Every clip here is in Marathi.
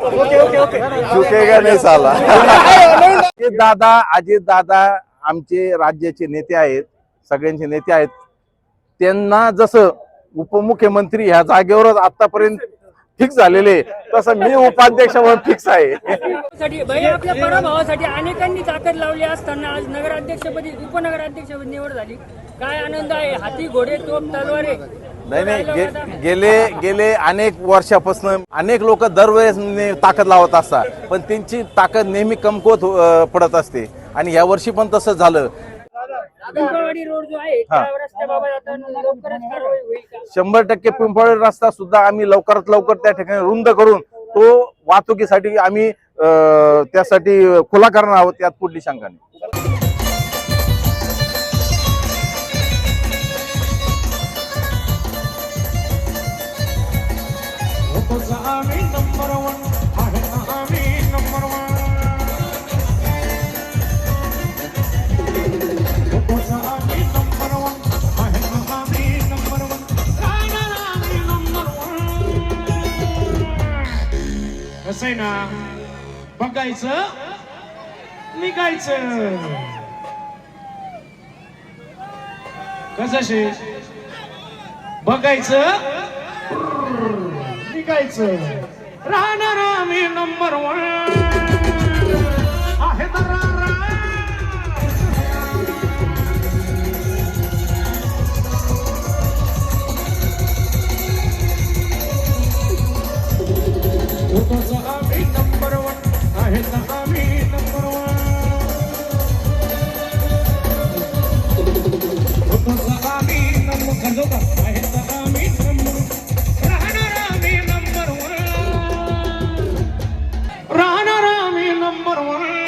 झुकेगा नहीं साला. अजित दादा आमचे राज्याचे नेते आहेत, सगळ्यांचे नेते आहेत. त्यांना जसं उपमुख्यमंत्री ह्या जागेवरच आतापर्यंत फिक्स झालेले, तसं मी उपाध्यक्ष म्हणून फिक्स आहे. आपल्या पराभवासाठी अनेकांनी ताकद लावली असताना आज नगराध्यक्षपदी उपनगराध्यक्षपदी निवड झाली. काय आनंद आहे. हाती घोडे तोफ तलवारे. नाही गेले अनेक वर्षापासून अनेक लोक दरवेळेस ताकद लावत असतात, पण त्यांची ताकद नेहमी कमकुवत पडत असते आणि या वर्षी पण तसं झालं. पिंपळवाडी रोड जो आहे त्या रस्त्याबाबत लवकरच कारवाई होईल का? 100% पिंपळवाडी रस्ता सुद्धा आम्ही लवकरात लवकर त्या ठिकाणी रुंद करून तो वाहतुकीसाठी आम्ही त्यासाठी खुला करणार आहोत, यात पुढली शंका नाही. कसं आहे ना, बघायचं निघायचं. कसं बघायचं निघायचं. राहणार आम्ही नंबर 1 आहे. आम्ही नंबर 1 आहे. आम्ही नंबर 1 आम्ही नंबर आहे. आम्ही नंबर राहणार आम्ही नंबर 1 राहणार आम्ही नंबर 1 आहे.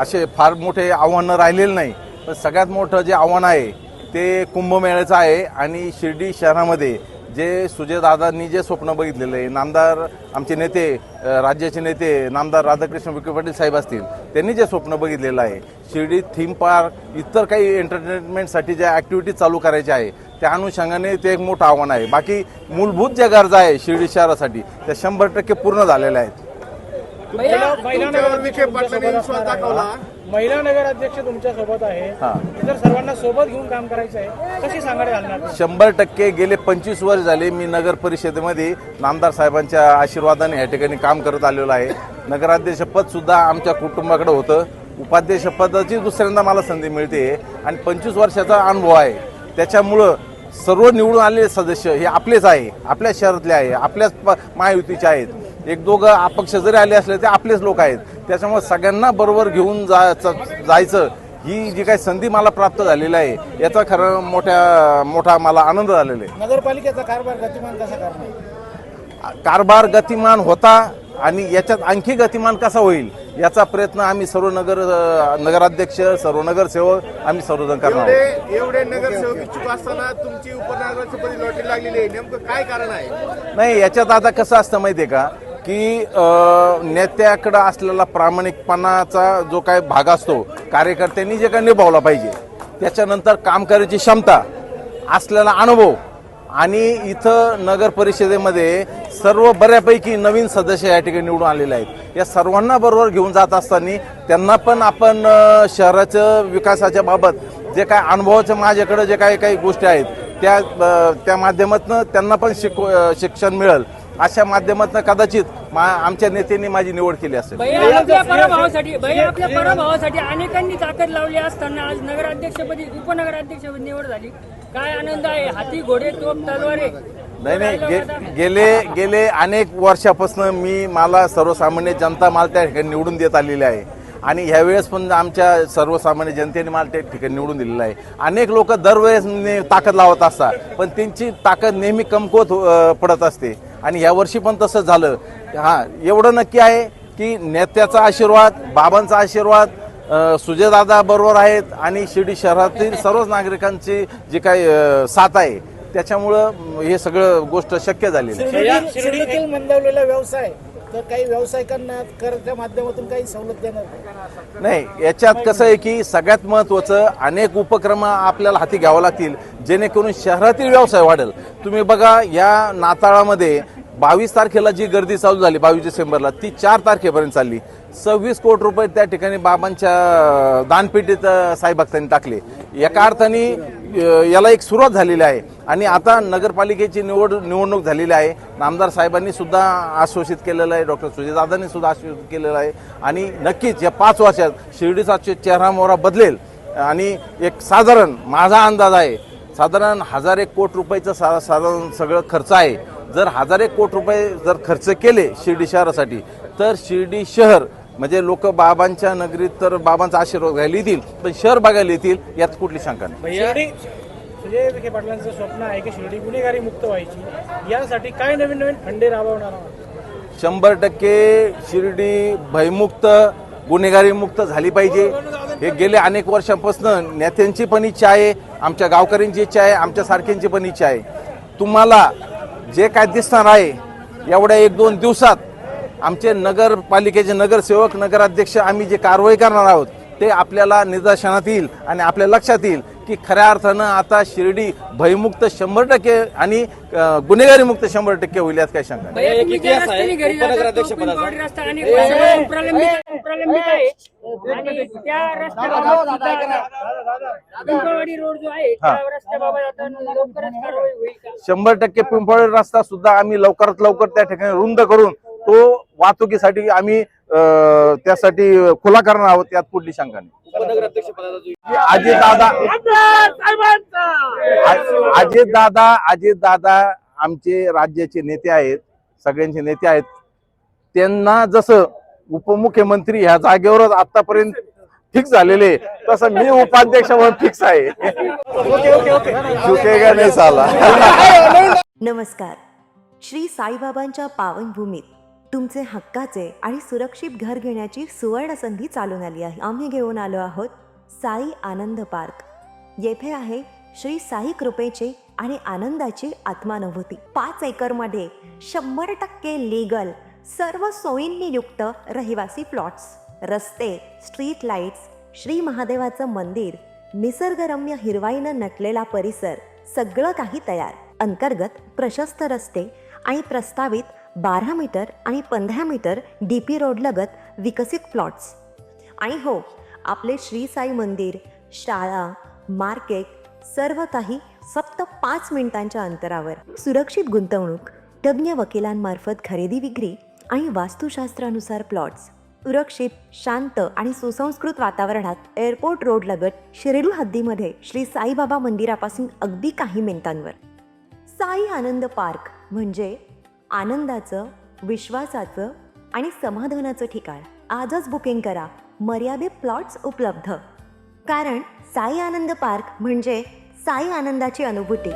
असे फार मोठे आव्हानं राहिलेले नाही, पण सगळ्यात मोठं जे आव्हान आहे ते कुंभमेळ्याचं आहे. आणि शिर्डी शहरामध्ये जे सुजयदादांनी जे स्वप्न बघितलेलं आहे, नामदार आमचे नेते, राज्याचे नेते नामदार राधाकृष्ण विखे पाटील साहेब असतील, त्यांनी जे स्वप्न बघितलेलं आहे, शिर्डी थीम पार्क इतर काही एंटरटेनमेंटसाठी ज्या ॲक्टिव्हिटीज चालू करायच्या आहे त्या अनुषंगाने ते एक मोठं आव्हान आहे. बाकी मूलभूत ज्या गरजा आहे शिर्डी शहरासाठी त्या 100% पूर्ण झालेल्या आहेत. महिला नगर अध्यक्ष तुमच्या सोबत आहे, इतर सर्वांना सोबत घेऊन काम करायचं आहे, कशी सांगायला घालणार? 100% गेले 25 वर्ष झाले मी नगर परिषदेमध्ये नामदार साहेबांच्या आशीर्वादाने या ठिकाणी काम करत आलेलो आहे. नगराध्यक्षपद सुद्धा आमच्या कुटुंबाकडे होतं. उपाध्यक्षपदाची दुसऱ्यांदा मला संधी मिळते आणि 25 वर्षाचा अनुभव आहे. त्याच्यामुळं सर्व निवडून आलेले सदस्य हे आपलेच आहे, आपल्या शहरातले आहे, आपल्याच महायुतीचे आहेत. एक दोघं अपक्ष जरी आले असले ते आपलेच लोक आहेत. त्याच्यामुळे सगळ्यांना बरोबर घेऊन जायचं ही जी काही संधी मला प्राप्त झालेली आहे याचा खरं मोठा मला आनंद झालेला आहे. नगरपालिकेचा कारभार गतिमान कसा करणार? कारभार गतिमान होता आणि याच्यात आणखी गतिमान कसा होईल याचा प्रयत्न आम्ही सर्व नगराध्यक्ष, सर्व नगरसेवक आम्ही सर्वजण करणार आहोत. एवढे नगरसेवक इच्छुक असताना तुमची उपनगराध्यक्षपदी लॉटरी लागलेली आहे, नेमकं काय कारण आहे? नाही, याच्यात आता कसं असतं माहिती आहे का की नेत्याकडं असलेला प्रामाणिकपणाचा जो काही भाग असतो कार्यकर्त्यांनी जे काही निभावला पाहिजे, त्याच्यानंतर काम करायची क्षमता, असलेला अनुभव आणि इथं नगर परिषदेमध्ये सर्व बऱ्यापैकी नवीन सदस्य या ठिकाणी निवडून आलेले आहेत. या सर्वांना बरोबर घेऊन जात असताना त्यांना पण आपण शहराच्या विकासाच्या बाबत जे काय अनुभवाचं माझ्याकडे जे काही गोष्टी आहेत त्या माध्यमातून त्यांना पण शिक्षण मिळेल अशा माध्यमातून कदाचित आमच्या नेत्यांनी माझी निवड केली असेल. आपल्या पराभवासाठी अनेकांनी ताकद लावली असताना आज नगराध्यक्षपदी उपनगराध्यक्षपदी निवड झाली. काय आनंद आहे? हाती, घोडे, तोफ, तलवारे. नाही, गेले अनेक वर्षापासून मला सर्वसामान्य जनता मला त्या ठिकाणी निवडून देत आलेली आहे आणि ह्यावेळेस पण आमच्या सर्वसामान्य जनतेने मला त्या ठिकाणी निवडून दिलेलं आहे. अनेक लोक दरवेळेस ताकद लावत असतात, पण त्यांची ताकद नेहमी कमकुवत पडत असते आणि यावर्षी पण तसंच झालं. एवढं नक्की आहे की नेत्याचा आशीर्वाद, बाबांचा आशीर्वाद सुजयदादा बरोबर आहेत आणि शिर्डी शहरातील सर्वच नागरिकांची जी काही साथ आहे त्याच्यामुळं हे सगळं गोष्ट शक्य झालेली आहे. शिर्डीतील मंदावलेला व्यवसाय तर काही व्यावसायिकांना करच्या माध्यमातून काही सवलत देणार नाही. याच्यात कसं आहे की सगळ्यात महत्त्वाचं अनेक उपक्रम आपल्याला हाती घ्यावं लागतील जेणेकरून शहरातील व्यवसाय वाढेल. तुम्ही बघा, या नाताळामध्ये 22 तारखेला जी गर्दी चालू झाली 22 डिसेंबरला ती 4 तारखेपर्यंत चालली. 26 कोटी रुपये त्या ठिकाणी बाबांच्या दानपेटीत साई भक्तांनी टाकले. एका अर्थाने याला एक सुरुवात झालेली आहे आणि आता नगरपालिकेची निवडणूक झालेली आहे. नामदार साहेबांनी सुद्धा आश्वासित केलेलं आहे, डॉक्टर सुजयदादांनी सुद्धा आश्वासित केलेलं आहे आणि नक्कीच या 5 वर्षात शिर्डीचा चेहरा मोहरा बदलेल आणि एक साधारण माझा अंदाज आहे साधारण 1001 कोटी रुपयाचं साधारण सगळं खर्च आहे. जर 1001 कोटी रुपये जर खर्च केले शिर्डी शहरासाठी तर शिर्डी शहर म्हणजे लोक बाबांच्या नगरीत तर बाबांचा आशीर्वाद घ्यायला येतील, पण शहर बघायला येतील यात कुठली शंका नाही. सुजय विखे पाटलांचं स्वप्न आहे की शिर्डी गुन्हेगारी मुक्त व्हायची, यासाठी काय नवीन फंडे राबवणार आहोत? 100% शिर्डी भयमुक्त, गुन्हेगारी मुक्त झाली पाहिजे. हे गेले अनेक वर्षांपासून नेत्यांची पण इच्छा आहे, आमच्या गावकऱ्यांची इच्छा आहे, आमच्या सारख्यांची पण इच्छा आहे. तुम्हाला जे काय दिसणार आहे एवढ्या 1-2 दिवसात आमचे नगरपालिकेचे नगरसेवक, नगराध्यक्ष आम्ही जे कारवाई करणार आहोत ते आपल्याला निदर्शनात येईल आणि आपल्या लक्षात येईल की खऱ्या अर्थानं आता शिर्डी भयमुक्त 100% आणि गुन्हेगारी मुक्त 100% होईल यात काही शंका नाही. रोड जो आहे त्या रस्त्याबाबत लवकरच कारवाई होईल का? 100% पिंपळवाडी रस्ता सुद्धा आम्ही लवकरात लवकर त्या ठिकाणी रुंद करून तो वाहतुकीसाठी आम्ही त्यासाठी खुला करणार आहोत, यात कुठली शंका नाही. अजितदादा आमचे राज्याचे नेते आहेत, सगळ्यांचे नेते आहेत. त्यांना जसं उपमुख्यमंत्री ह्या जागेवरच आतापर्यंत फिक्स झालेले तसं मी उपाध्यक्ष म्हणून फिक्स आहे. चुकेगा नाही साला. नमस्कार. श्री साईबाबांच्या पावनभूमीत तुमचे हक्काचे आणि सुरक्षित घर घेण्याची सुवर्ण संधी चालून आली आहे. आम्ही घेऊन आलो आहोत साई आनंद पार्क. येथे आहे श्री साई कृपेची आणि आनंदाची आत्मानुभूती. 5 एकरमध्ये 100% लीगल, सर्व सोयींनी युक्त रहिवासी प्लॉट्स, रस्ते, स्ट्रीट लाईट्स, श्री महादेवाचं मंदिर, निसर्गरम्य हिरवाईनं नटलेला परिसर, सगळं काही तयार. अंतर्गत प्रशस्त रस्ते आणि प्रस्तावित 12 मीटर आणि 15 मीटर DP रोडलगत विकसित प्लॉट्स. आणि हो, आपले श्री साई मंदिर, शाळा, मार्केट, सर्व काही फक्त 5 मिनिटांच्या अंतरावर. सुरक्षित गुंतवणूक, तज्ज्ञ वकिलांमार्फत खरेदी विक्री आणि वास्तुशास्त्रानुसार प्लॉट्स. सुरक्षित, शांत आणि सुसंस्कृत वातावरणात एअरपोर्ट रोडलगत शिर्डी हद्दीमध्ये श्री साईबाबा मंदिरापासून अगदी काही मिनिटांवर. साई आनंद पार्क म्हणजे आनंदाचं, विश्वासाचं आणि समाधानाचं ठिकाण. आजच बुकिंग करा. मर्यादित प्लॉट्स उपलब्ध. कारण साई आनंद पार्क म्हणजे साई आनंदाची अनुभूती.